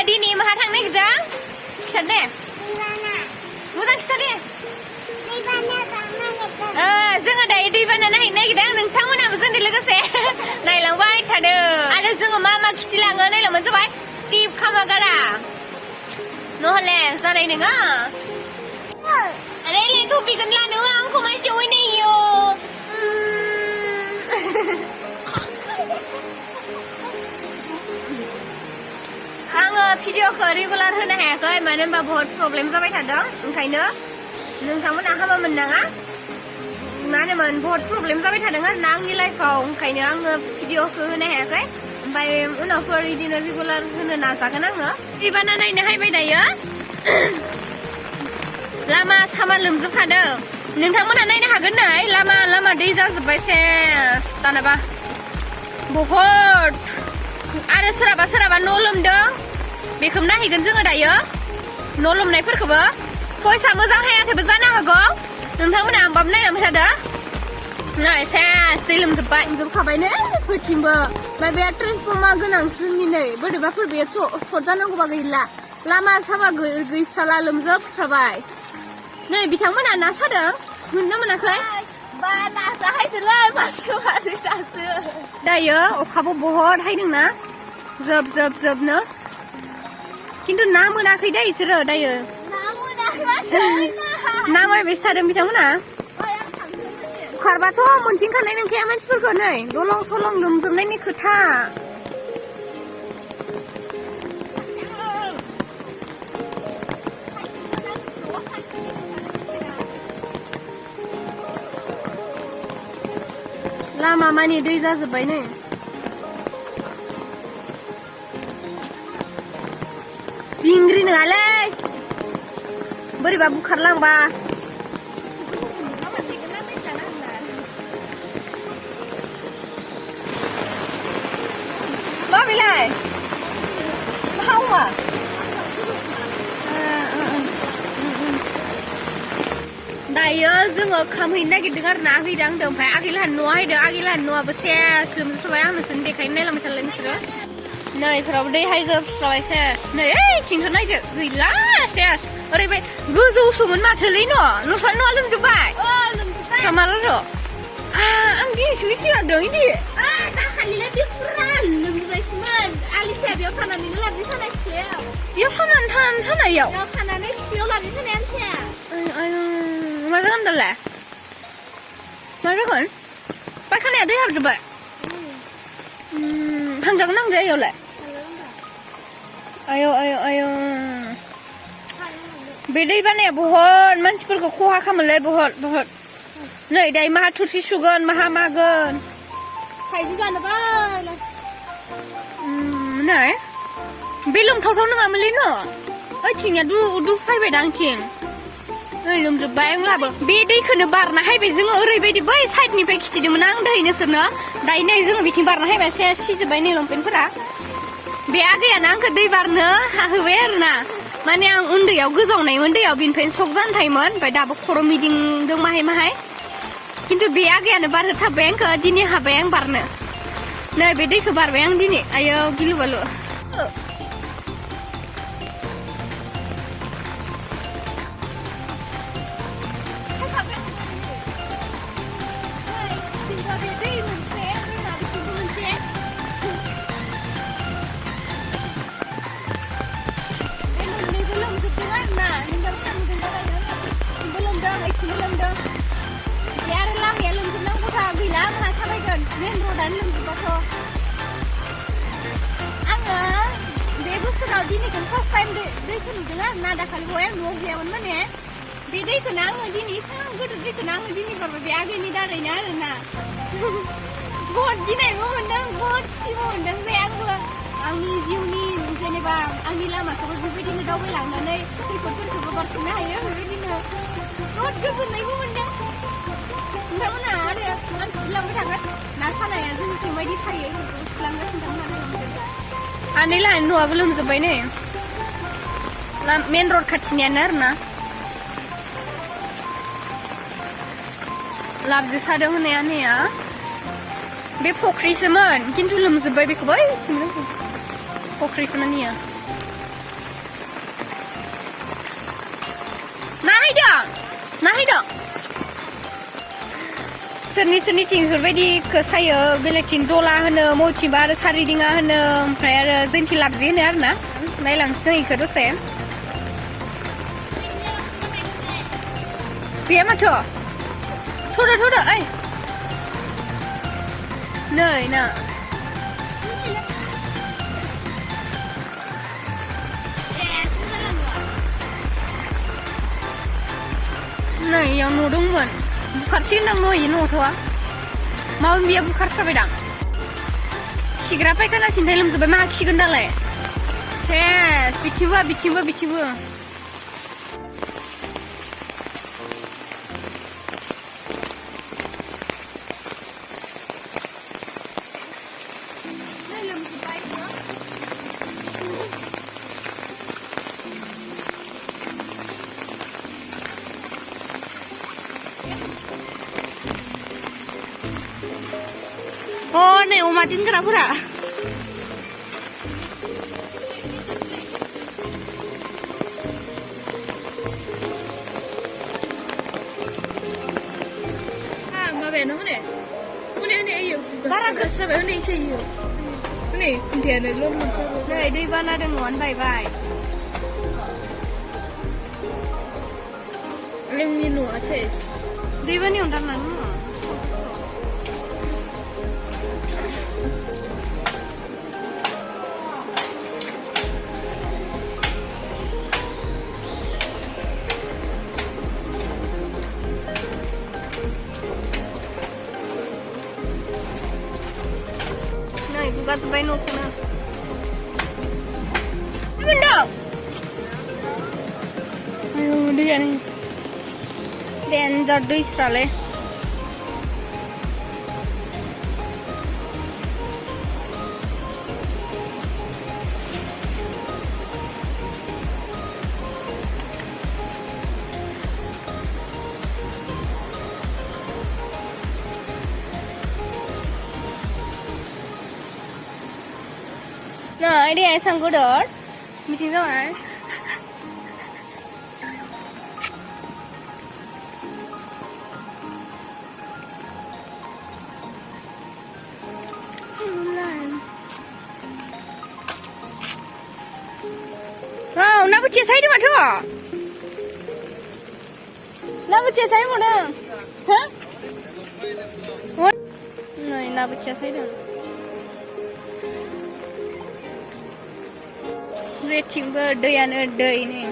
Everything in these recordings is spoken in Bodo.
दिनै माहा थांनो नागिरदों खिथा दे मोजां खिथा दे जोङो दायो दैबाना नायहैनो नागिरदों नोंथांमोनाबो जोंजों लोगोसे नायलांबाय थादो आरो जोङो मा मा खिथि लाङो नायलांबानो जाबाय स्किप खालामागारा नहले जानाय नङा रायलायनो टपिकखौनो लानो होआ आंखौ मानसि अयनायो आङो भिडिअखौ रेगुलार होनो हायाखै मानो होनबा बहुत प्रब्लेम जाबाय थादों ओंखायनो नोंथांमोना हामा मोननाङा मा होनोमोन बहुत प्रब्लेम जाबाय थादों आरोना आंनि लाइफआव ओंखायनो आङो भिडिअखौ होनो हायाखै ओमफ्राय उनावफोर बिदिनो रेगुलार होनो नाजागोन आङो दैबाना नायनो हायबाय दायो लामा सामा लोमजोबखादों नोंथांमोना नायनो हागोन नै लामा दै जाजोब्बाय सेस दानाबा बहुत आरो सोरहाबा न' लोमदों बेखौ नायहैगोन जोङो दायो न' लोमनायफोरखौबो फैसा मोजां हायाखैबो जानो हागौ नोंथांमोना आंबाबो नायलांबाय थादो नै सेस दै लोमजोबखाबाय नै फोरथिंबो ओमफ्राय बे ट्रेन्सफर्मा गोनांसो जोंनि नै बोरैबाफोर बेयो सर्ट जानांगौबा गैला लामा सामा गैस्राला लोमजोबस्राबाय नै बिथांमोना ना सादों मोनना मोनाखै बा नाजाहायदोलै बासुमातारि दासो दायो अखाबो बहुत हायदोंना जोबनो खिन्थु ना मोनाखै दा इसोरो दायो ना मायबायसो थादों बिथांमोना खारबाथ' मोनफिनखानाय नंखाया मानसिफोरखौ नै दलं सलं लोमजोबनायनि खोथा लामा मानि दै जाजोब्बाय नै बिंग्रि नङालै बोरैबा बुखारलांबा मा बेलाय मावा दायो जोङो खामहैनो नागिरदों आरो ना हैदों आंदों ओमफ्राय आगैलाहानि न'आ हैदों आगैलाहानि न'आबो सेस लोमजोबबाय आं नोंसोरनो देखायनो नायलांबाय थालाय नोंसोरो नै फोरावबो दै हायजोबस्राबाय सेस नै ओइथिंथ' नायदो गैला सेस ओरैबाय गोजौसोमोन माथोलै न'फ्रा न'आ लोमजोबबाय सामार' आं दिनैसो मिथिलांदों इदि दाखालिलाय बे फुरा लोमजोबनायसोमोन आलिसाया बेयाव थानानैनो लाबजि सानाय सिख्लायाव बेयाव थानायाव थानानै सिख्लायाव लाबजि सानाय आनसिया मा जागोन दालाय मा जागोन पायखानाया दै हाबजोब्बाय थांजागोन आं जायगायावलाय आयौ बे दै बानाया बहुत मानसिफोरखौ खहा खालामोलै बहुत नै दायो माहा थुरसि सुगोन माहा मागोन थाइजौ जानोबाय नै बे लोमथावथाव नङामोनलै न' ओइथिंनिया दु फैबाय दा आंथिं नै लोमजोब्बाय आंलाबो बे दैखौनो बारना हायबाय जोङो ओरैबायदि बै साइडनिफ्राय खिथिदोंमोन आं दै नोंसोरनो दायो नै जोङो बिथिं बारना हायबाय सेस सिजोब्बाय नै लंपेन्टफोरा बे आगैयानो आंखौ दै बारनो हाहोबाय आरोना माने आं उन्दैयाव गोजावनायमोन दैयाव बिनिफ्रायनो सक जाना थायोमोन ओमफ्राय दाबो खर' मिदिंदों माहाय खिन्थु बे आगैयानो बारहोथाबबाय आंखौ दिनै हाबाय आं बारनो नै बे दैखौ बारबाय आं दिनै आयौ गिलु बालु मेन र'डानो लोमजोब्बाथ' आङो बे बोसोराव दिनैखौनो फार्स्ट टाइम दैखौ नुदों आरो ना दाखालि बहाय आं न'आव गैयामोन माने बे दैखौनो आङो दिनै एसां गोदोर दैखौनो आङो दिनै बारबाय बे आगैनि दारैनो आरोना बहुत गिनायबो मोनदों बहुत खुसिबो मोनदों जे आंबो आंनि जिउनि जेनेबा आंनि लामाखौबो बेबायदिनो दावबायलांनानै खैफोदफोरखौबो बारसिननो हायो बेबायदिनो बहुत गोजोननायबो मोनदों नोंथांमोना आरो आं खिलांबाय थागोन ना सानाया जोंनिथिं बायदि सायो खिलांगोन नोंथांमोना नायलांदों आनैलाहानि न'आबो लोमजोब्बाय नै मेन रड खाथिनियानो आरोना लाबजे सादों होननाय आनैया बे फख्रिसोमोन खिन्थु लोमजोब्बाय बेखौबो ओइथिं फख्रिसोमोन इयो hai dong. Seni-seni berbeda kesaya bila cintola hana mau ciba ada sari dinga hana prayer zinti labzi hana arna. Nai langsung ikut saya. Dia macam Thoda, ay. Nơi nè. Nơi yang nudung ban. Bukan sih nang noi ini thua. Mau biar bukan sampai dang. Siapa yang kena cinta ilmu tu memang aksi ganda le. Ses, bicu. Oh, nih umatin kenapa dah? Ah, mau benar mana? Ini ayo. Barang kesana benar ini sih ayo. Ini dia ada lom. Nih, di mana ada muan bye. Ini nu aja. Di mana undan mana? Buka sampai nuku na. Benda. Ayo dia ni. Dan jadu Israel. Nah, ini asam gudor, mungkin sama. Wow, nak buat saya di mana? Nak buat saya mana? Hah? Nah, nak buat saya di mana? Timba dayan ada ini.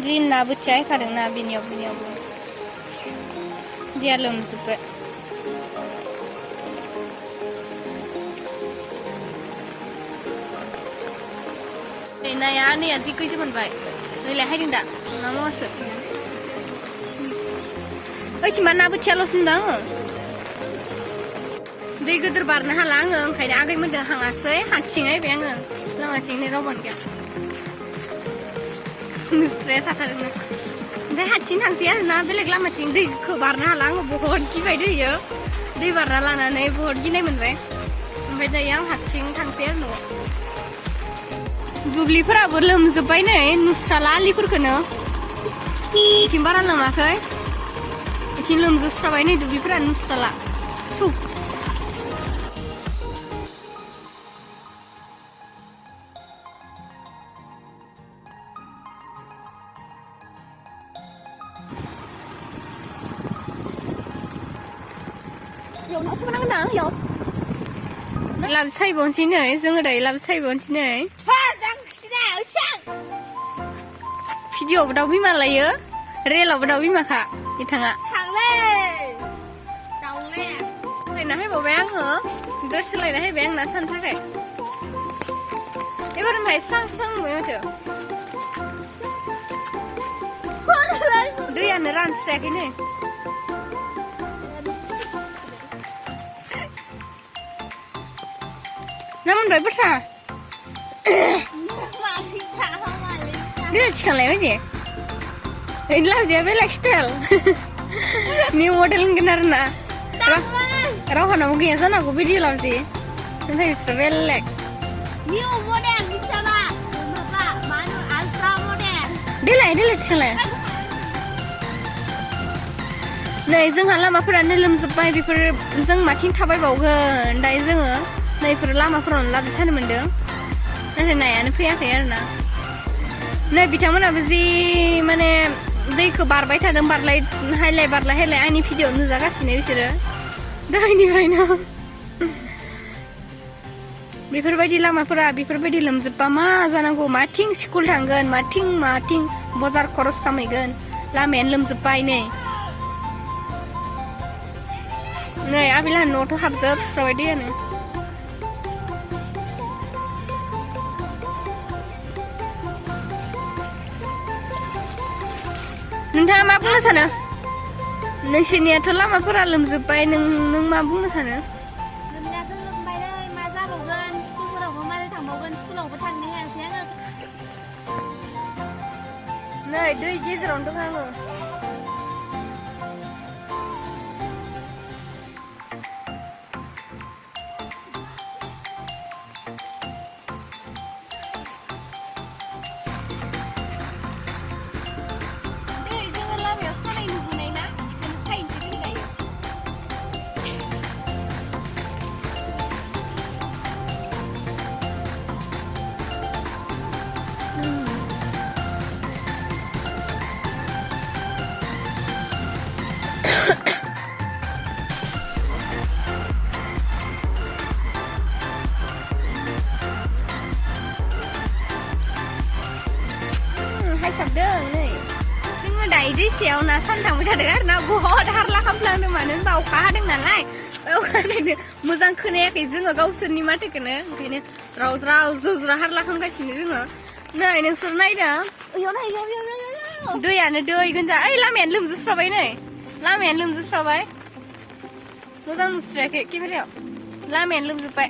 Jin na bucai kadang na binyop. Dia lem super. Ini ya ni aji kuisi pun baik. Ni leh hari dah. Nama masuk. Cuma na bucai lo sendang. दै गोदोर बारनो हाला आङो ओंखायनो आगै मोनदों हाङासै हाथिङै बे आङो लामाथिंनि रावबो गैया नुस्राया साथारदोंनो ओमफ्राय हाथिं थांसै आरोना बेलेग लामाथिं दैखौ बारनो हाला आङो बहुद गिबाय दैयो दै बारना लानानै बहुद गिनाय मोनबाय ओमफ्राय दायो आं हाथिं थांसै आरो न'आव दुब्लिफोराबो लोमजोब्बाय नै नुस्राला आलिफोरखौनो इथिं बारा लोमाखै इथिं लोमजोबस्राबाय नै दुब्लिफोरा नुस्राला थु Làm say 4 chín này, dương ở đấy làm say 4 chín này. Video vào đầu bí mà lấy á, re là vào đầu bí mà khả, đi thằng ạ. Thằng lên, đầu lên. Này nó hay bảo bé hả? Đứa xin này nó hay bé nó săn thác này. Em bắt mày sang mới mà thử. Đứa ăn nó ran xe cái này. Namun dah besar. Dia cakap lagi je. Inilah dia lifestyle. New model kenal na. Rau hana mungkin sana aku video lah sih. Nanti istirahat. New model bicara. देलाय थिखांलाय नै जोंहा लामाफोरानो लोमजोब्बाय बेफोर जों माथिं थाबायबावगोन दायो जोङो नैफोर लामाफोरावनो लाबो सानो मोन्दों नाथाय नायानो फैयाखै आरोना नै बिथांमोनाबो जि माने दैखौ बारबाय थादों बारलाय हायलाय आंनि भिडिअ नुजागासिनो बिसोरो दहायनिफ्रायनो बेफोरबायदि लामाफोरा बेफोरबायदि लोमजोबबा मा जानांगौ माथिं स्कुल थांगोन माथिं बाजार खरस खालामहैगोन लामायानो लोमजोब्बाय नै आबिलाहा न'थ' हाबजोबस्राबाय दैयानो नोंथाङा मा बुंनो सानो नोंसोरनियाथ' लामाफोरा लोमजोब्बाय नों मा बुंनो सानो लोमनायाथ' लोमबाय मा जाबावगोन स्कुलफोरावबो मारै थांबावगोन स्कुलावबो थांनो हायासै आङो नै दै गेजेरावनो दं आङो हायसाबदों नै जोङो दायो दैसायाव ना सान थांबाय थादों आरो ना बहुद हारला खालामलांदों मानो होनबा अखा हादों नालाय अखाहादों मोजां खोनायाखै जोङो गावसोरनि माथोखौनो ओंखायनो ज्राव हारला खालामगासिनो जोङो नै नोंसोर नायदों दैयानो दै गोनजा ओइ लामायानो लोमजोबस्राबाय नै लामायानो लोमजोबस्राबाय मोजां नुस्रायाखै केमेरायाव लामायानो लोमजोब्बाय